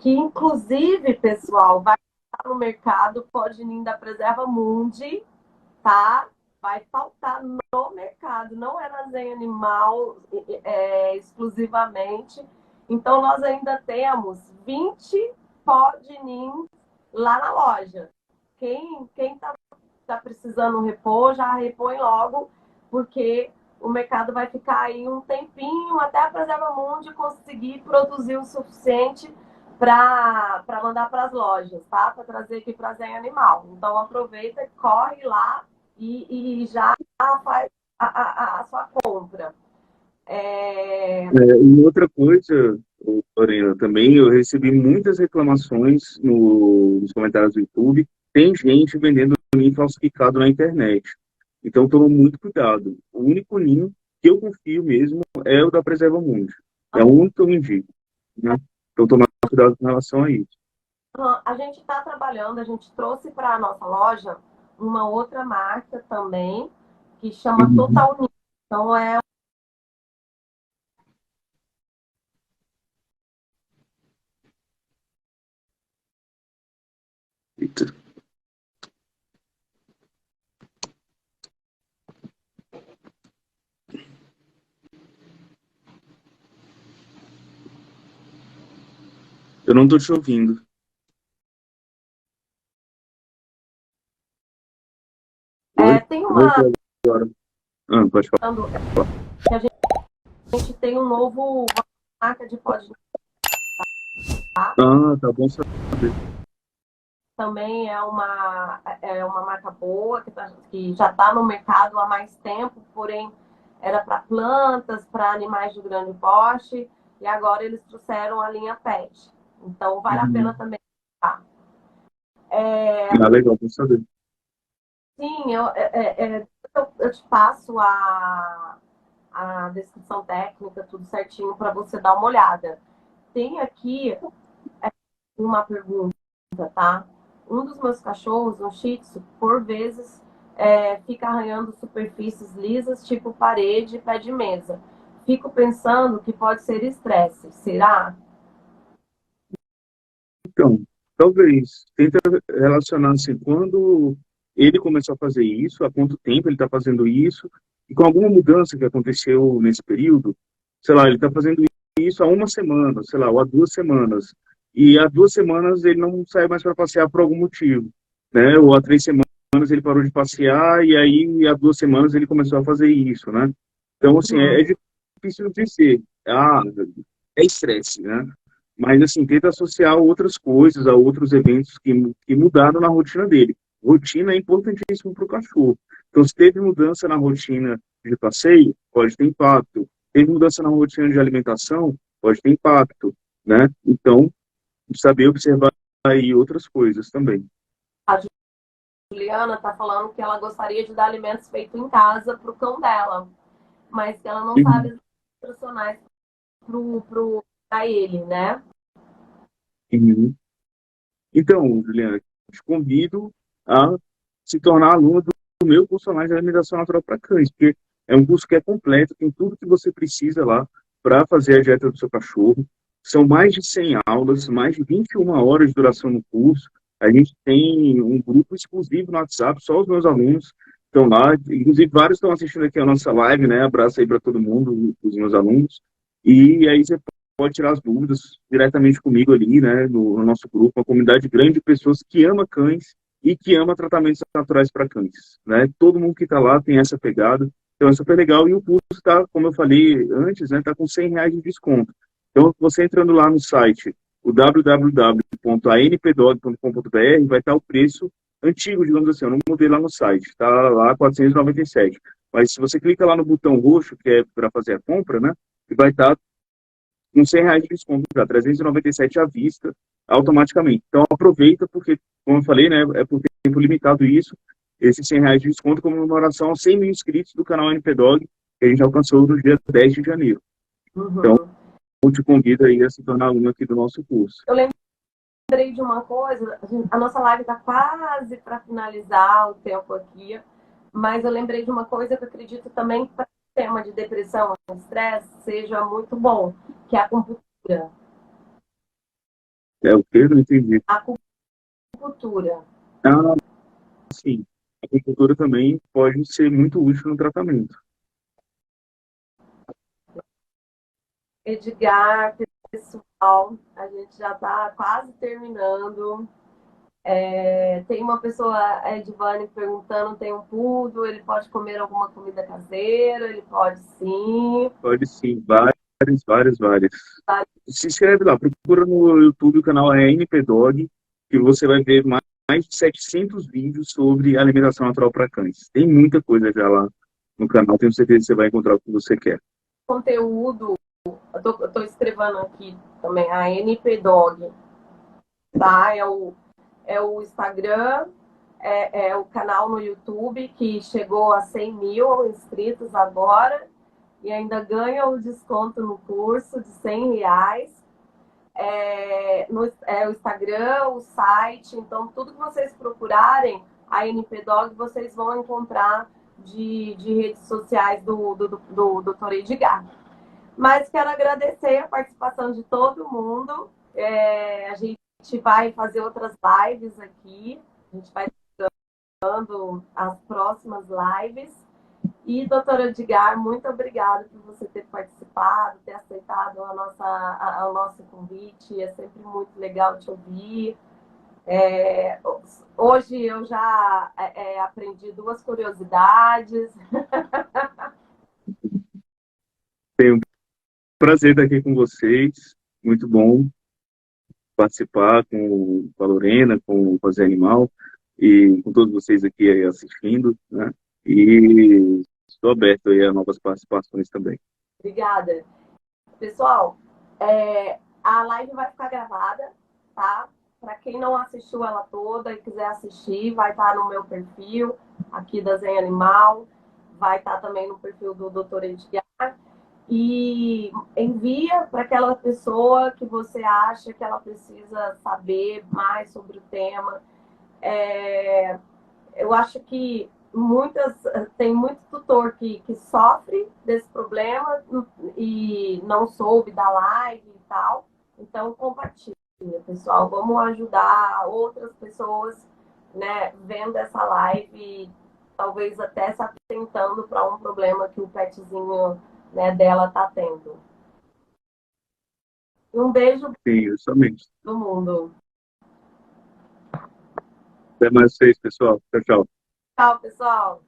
Speaker 1: inclusive, pessoal, vai estar no mercado, Podnin da Preserva Mundi, tá? Vai faltar no mercado, não é na Zen Animal exclusivamente. Então, nós ainda temos 20 Podnin lá na loja. Quem tá precisando repor, já repõe logo, porque o mercado vai ficar aí um tempinho até a Preserva Mundi conseguir produzir o suficiente para mandar para as lojas, tá? Para trazer aqui para a Zen Animal. Então aproveita, corre lá e já faz a sua compra.
Speaker 2: E outra coisa, Lorena, também eu recebi muitas reclamações nos comentários do YouTube. Tem gente vendendo ninho falsificado na internet. Então, toma muito cuidado. O único ninho que eu confio mesmo é o da Preserva Mundi. É o único que eu indico, né? Então, tomar cuidado com relação a isso.
Speaker 1: A gente está trabalhando, a gente trouxe para a nossa loja uma outra marca também, que chama Total Ninho. Então,
Speaker 2: Eita. Eu não estou te ouvindo.
Speaker 1: tem uma.
Speaker 2: Agora. Pode falar.
Speaker 1: Que a gente tem uma marca de Podnin.
Speaker 2: Tá bom saber.
Speaker 1: Também é uma marca boa, que já está no mercado há mais tempo, porém era para plantas, para animais de grande porte, e agora eles trouxeram a linha PET. Então vale a pena também.
Speaker 2: Legal, bom saber.
Speaker 1: Sim, eu te passo a descrição técnica, tudo certinho, para você dar uma olhada. Tem aqui uma pergunta, tá? Um dos meus cachorros, um Shih Tzu, por vezes fica arranhando superfícies lisas, tipo parede e pé de mesa. Fico pensando que pode ser estresse. Será?
Speaker 2: Então, talvez. Tenta relacionar assim, quando ele começou a fazer isso, há quanto tempo ele está fazendo isso, e com alguma mudança que aconteceu nesse período, sei lá, ele está fazendo isso há uma semana, sei lá, ou há 2 semanas, e há 2 semanas ele não sai mais para passear por algum motivo, né? Ou há 3 semanas ele parou de passear, e aí há 2 semanas ele começou a fazer isso, né? Então, assim, é difícil dizer. É estresse, né? Mas, assim, tenta associar outras coisas, a outros eventos que mudaram na rotina dele. Rotina é importantíssimo para o cachorro. Então, se teve mudança na rotina de passeio, pode ter impacto. Teve mudança na rotina de alimentação, pode ter impacto, né? Então, saber observar aí outras coisas também.
Speaker 1: A Juliana está falando que ela gostaria de dar alimentos feitos em casa para o cão dela, mas que ela não sabe as nutricionais para ele, né?
Speaker 2: Então, Juliana, te convido a se tornar aluno do meu curso online de alimentação natural para cães, porque é um curso que é completo, tem tudo que você precisa lá para fazer a dieta do seu cachorro. São mais de 100 aulas, mais de 21 horas de duração no curso. A gente tem um grupo exclusivo no WhatsApp, só os meus alunos. estão lá, inclusive vários estão assistindo aqui a nossa live, né? Abraço aí para todo mundo, os meus alunos. E aí você pode tirar as dúvidas diretamente comigo ali, né? No nosso grupo, uma comunidade grande de pessoas que ama cães e que ama tratamentos naturais para cães, né? Todo mundo que está lá tem essa pegada, então é super legal. E o curso está, como eu falei antes, né? Está com R$ 100 de desconto. Então, você entrando lá no site, o www.anpdog.com.br, vai estar o preço antigo, digamos assim, eu não mudei lá no site, está lá 497. Mas se você clica lá no botão roxo, que é para fazer a compra, né, e vai estar com R$ 100 de desconto já, 397 à vista, automaticamente. Então aproveita, porque, como eu falei, né, é por tempo limitado isso, esses R$ 100 de desconto comemoração aos 100 mil inscritos do canal NPdog, que a gente alcançou no dia 10 de janeiro. Então, eu te convido aí a se tornar aluno aqui do nosso curso.
Speaker 1: Eu lembrei de uma coisa, a nossa live está quase para finalizar o tempo aqui, mas eu lembrei de uma coisa que eu acredito também que para o tema de depressão e estresse seja muito bom, que é a acupuntura.
Speaker 2: É o que? Não entendi.
Speaker 1: A acupuntura.
Speaker 2: Ah, sim. A acupuntura também pode ser muito útil no tratamento.
Speaker 1: Edgar, pessoal, a gente já está quase terminando. Tem uma pessoa, a Edvane, perguntando, tem um poodle, ele pode comer alguma comida caseira? Ele pode sim.
Speaker 2: Pode sim, várias. Se inscreve lá, procura no YouTube, o canal é NPdog, que você vai ver mais de 700 vídeos sobre alimentação natural para cães. Tem muita coisa já lá no canal, tenho certeza que você vai encontrar o que você quer.
Speaker 1: Conteúdo, eu tô escrevendo aqui também, a NPdog, tá? É o Instagram, é o canal no YouTube, que chegou a 100 mil inscritos agora, e ainda ganha o desconto no curso de R$ 100. O Instagram, o site, então tudo que vocês procurarem a NPdog, vocês vão encontrar de redes sociais do Dr. Edgar. Mas quero agradecer a participação de todo mundo. A gente vai fazer outras lives aqui, a gente vai dando as próximas lives. E, doutora Edgar, muito obrigada por você ter participado, ter aceitado o nosso convite. É sempre muito legal te ouvir. Hoje eu já aprendi 2 curiosidades.
Speaker 2: Tenho um prazer estar aqui com vocês, muito bom participar com a Lorena, com o Zé Animal e com todos vocês aqui aí assistindo, né? E estou aberto aí a novas participações também.
Speaker 1: Obrigada. Pessoal, a live vai ficar gravada, tá? Para quem não assistiu ela toda e quiser assistir, vai estar no meu perfil aqui da Zen Animal, vai estar também no perfil do Dr. Edgar. E envia para aquela pessoa que você acha que ela precisa saber mais sobre o tema. Eu acho que tem muito tutor que sofre desse problema e não soube da live e tal. Então, compartilha, pessoal. Vamos ajudar outras pessoas, né, vendo essa live e talvez até se atentando para um problema que o petzinho, né, dela está tendo. Um beijo
Speaker 2: Sim, justamente.
Speaker 1: do mundo.
Speaker 2: Até mais vocês, pessoal. Tchau, tchau.
Speaker 1: Tchau, pessoal.